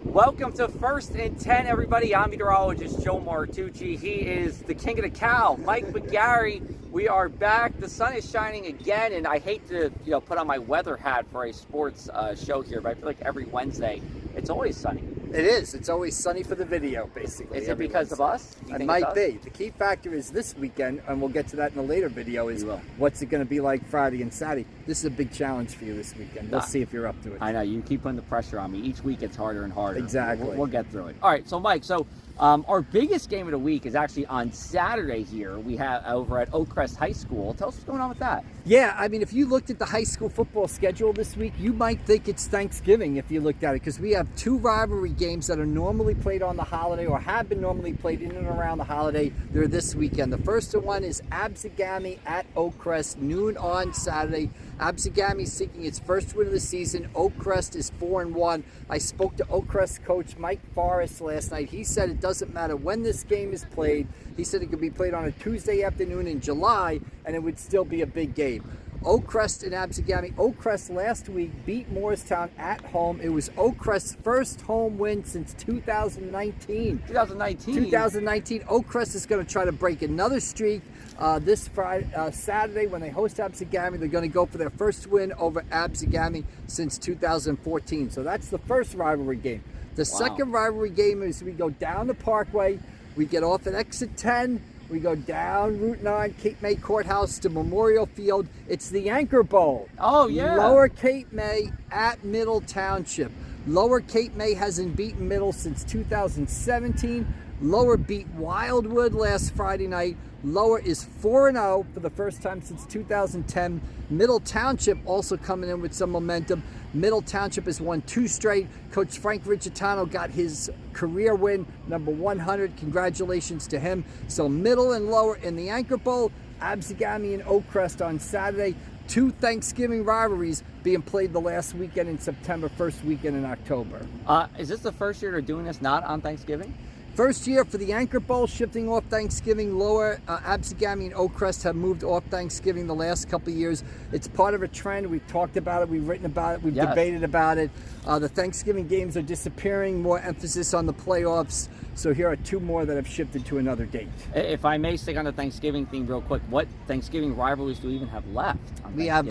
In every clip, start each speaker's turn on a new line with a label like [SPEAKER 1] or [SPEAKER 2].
[SPEAKER 1] Welcome to First and 10, everybody. I'm meteorologist Joe Martucci. He is the king of the cow, Mike McGarry. We are back. The sun is shining again, and I hate to put on my weather hat for a sports show here, but I feel like every Wednesday it's always sunny.
[SPEAKER 2] It is. It's always sunny for the video, basically.
[SPEAKER 1] Is it because of us?
[SPEAKER 2] It might be. The key factor is this weekend, and we'll get to that in a later video, is what's it going to be like Friday and Saturday. This is a big challenge for you this weekend. We'll see if you're up to it.
[SPEAKER 1] I know. You keep putting the pressure on me. Each week it's harder and harder.
[SPEAKER 2] Exactly.
[SPEAKER 1] We'll get through it. All right, so Mike, our biggest game of the week is actually on Saturday here. We have over at Oakcrest High School. Tell us what's going on with that.
[SPEAKER 2] Yeah, I mean, if you looked at the high school football schedule this week, you might think it's Thanksgiving if you looked at it, because we have two rivalry games that are normally played on the holiday or have been normally played in and around the holiday. They're this weekend. The first one is Absegami at Oakcrest, noon on Saturday. Absegami is seeking its first win of the season. Oakcrest is 4-1. I spoke to Oakcrest coach Mike Forrest last night. He said it doesn't matter when this game is played. He said it could be played on a Tuesday afternoon in July, and it would still be a big game. Oakcrest and Absegami. Oakcrest last week beat Morristown at home. It was Oakcrest's first home win since 2019. 2019. Oakcrest is going to try to break another streak this Saturday when they host Absegami. They're going to go for their first win over Absegami since 2014. So that's the first rivalry game. The second rivalry game is we go down the Parkway. We get off at exit 10. We go down Route 9, Cape May Courthouse to Memorial Field. It's the Anchor Bowl.
[SPEAKER 1] Oh, yeah.
[SPEAKER 2] Lower Cape May at Middle Township. Lower Cape May hasn't beaten Middle since 2017. Lower beat Wildwood last Friday night. Lower is 4-0 for the first time since 2010. Middle Township also coming in with some momentum. Middle Township has won 2 straight. Coach Frank Riccitano got his career win, number 100. Congratulations to him. So Middle and Lower in the Anchor Bowl. Absegami and Oakcrest on Saturday. 2 Thanksgiving rivalries being played the last weekend in September, first weekend in October.
[SPEAKER 1] Is this the first year they're doing this not on Thanksgiving?
[SPEAKER 2] First year for the Anchor Bowl, shifting off Thanksgiving. Lower Absegami and Oakcrest have moved off Thanksgiving the last couple of years. It's part of a trend. We've talked about it. We've written about it. We've debated about it. The Thanksgiving games are disappearing. More emphasis on the playoffs. So here are 2 more that have shifted to another date.
[SPEAKER 1] If I may stick on the Thanksgiving theme real quick, what Thanksgiving rivalries do we even have left?
[SPEAKER 2] We have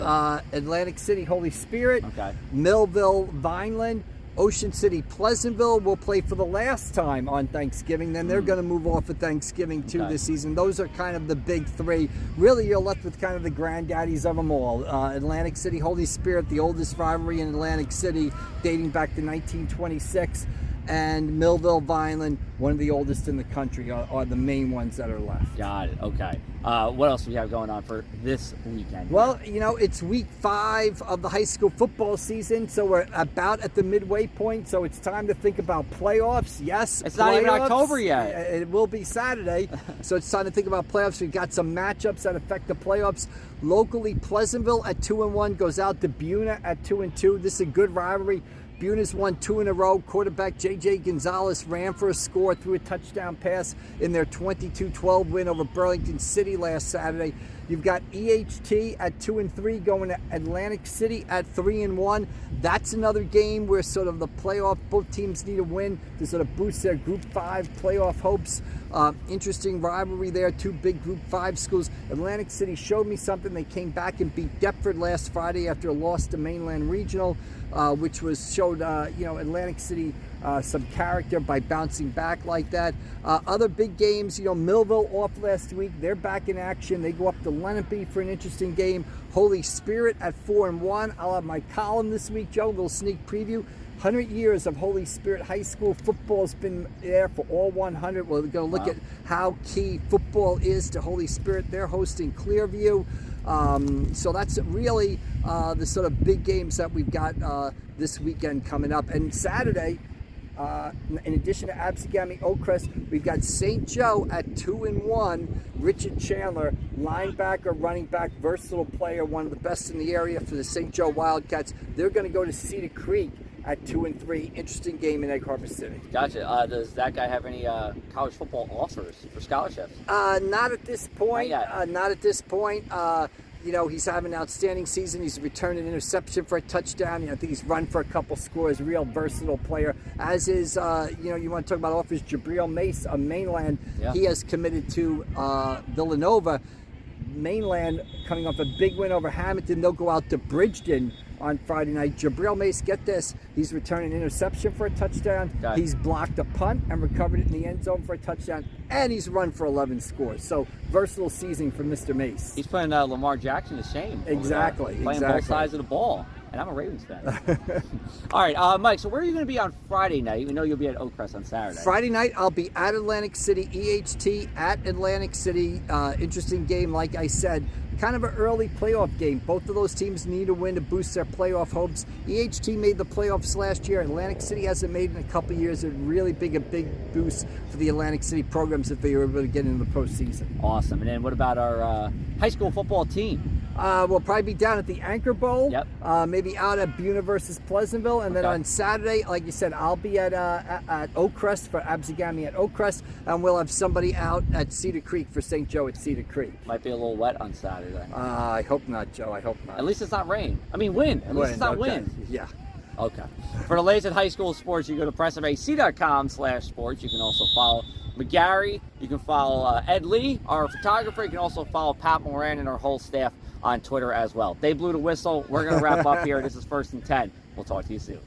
[SPEAKER 2] Atlantic City Holy Spirit, Millville Vineland, Ocean City Pleasantville will play for the last time on Thanksgiving. Then they're going to move off of Thanksgiving too this season. Those are kind of the big 3. Really, you're left with kind of the granddaddies of them all. Atlantic City Holy Spirit, the oldest rivalry in Atlantic City, dating back to 1926. And Millville Vineland, one of the oldest in the country, are the main ones that are left.
[SPEAKER 1] Got it. Okay. What else do we have going on for this weekend?
[SPEAKER 2] Well, it's week 5 of the high school football season, so we're about at the midway point, so it's time to think about playoffs. Yes,
[SPEAKER 1] it's not even October yet.
[SPEAKER 2] It will be Saturday, so it's time to think about playoffs. We've got some matchups that affect the playoffs. Locally, Pleasantville at 2-1 goes out to Buna at 2-2. This is a good rivalry. Buna's won 2 in a row. Quarterback J.J. Gonzalez ran for a score, threw a touchdown pass in their 22-12 win over Burlington City last Saturday. You've got EHT at 2-3 going to Atlantic City at 3-1. That's another game where sort of the playoff, both teams need a win to sort of boost their Group 5 playoff hopes. Interesting rivalry there, 2 big Group 5 schools. Atlantic City showed me something. They came back and beat Deptford last Friday after a loss to Mainland Regional, which showed Atlantic City some character by bouncing back like that. Other big games, Millville off last week. They're back in action. They go up to Lenape for an interesting game. Holy Spirit at 4-1. I'll have my column this week, Joe, a little sneak preview. 100 years of Holy Spirit High School football has been there for all 100. We're going to look at how key football is to Holy Spirit. They're hosting Clearview. So that's really the sort of big games that we've got this weekend coming up. And Saturday, in addition to Absegami Oakcrest, we've got St. Joe at 2-1. Richard Chandler, linebacker, running back, versatile player, one of the best in the area for the St. Joe Wildcats. They're going to go to Cedar Creek at 2-3. Interesting game in Egg Harbor City.
[SPEAKER 1] Gotcha. Does that guy have any college football offers for scholarships?
[SPEAKER 2] Not at this point.
[SPEAKER 1] Not yet.
[SPEAKER 2] Not at this point. he's having an outstanding season. He's returned an interception for a touchdown. I think he's run for a couple scores. Real versatile player. As is, you want to talk about offers, Jabril Mace of Mainland.
[SPEAKER 1] Yeah.
[SPEAKER 2] He has committed to Villanova. Mainland coming off a big win over Hamilton. They'll go out to Bridgeton on Friday night. Jabril Mace, get this, he's returned an interception for a touchdown.
[SPEAKER 1] Okay.
[SPEAKER 2] He's blocked a punt and recovered it in the end zone for a touchdown, and he's run for 11 scores. So versatile season for Mr. Mace.
[SPEAKER 1] He's putting Lamar Jackson to shame.
[SPEAKER 2] Exactly.
[SPEAKER 1] Playing both sides of the ball. And I'm a Ravens fan. All right, Mike, so where are you going to be on Friday night? We know you'll be at Oakcrest on Saturday.
[SPEAKER 2] Friday night, I'll be at Atlantic City, EHT at Atlantic City. Interesting game, like I said. Kind of an early playoff game. Both of those teams need a win to boost their playoff hopes. EHT made the playoffs last year. Atlantic City hasn't made it in a couple of years. A big boost for the Atlantic City programs if they were able to get into the postseason.
[SPEAKER 1] Awesome. And then what about our high school football team?
[SPEAKER 2] We'll probably be down at the Anchor Bowl.
[SPEAKER 1] Yep.
[SPEAKER 2] Maybe out at Buna versus Pleasantville. And then on Saturday, like you said, I'll be at Oakcrest for Absegami at Oakcrest. And we'll have somebody out at Cedar Creek for St. Joe at Cedar Creek.
[SPEAKER 1] Might be a little wet on Saturday.
[SPEAKER 2] I hope not, Joe. I hope not.
[SPEAKER 1] At least it's not rain. I mean, wind. At least it's not wind.
[SPEAKER 2] Yeah.
[SPEAKER 1] Okay. For the latest at high school sports, you go to PressofAC.com/sports. You can also follow McGarry. You can follow Ed Lee, our photographer. You can also follow Pat Moran and our whole staff on Twitter as well. They blew the whistle. We're going to wrap up here. This is 1st and 10. We'll talk to you soon.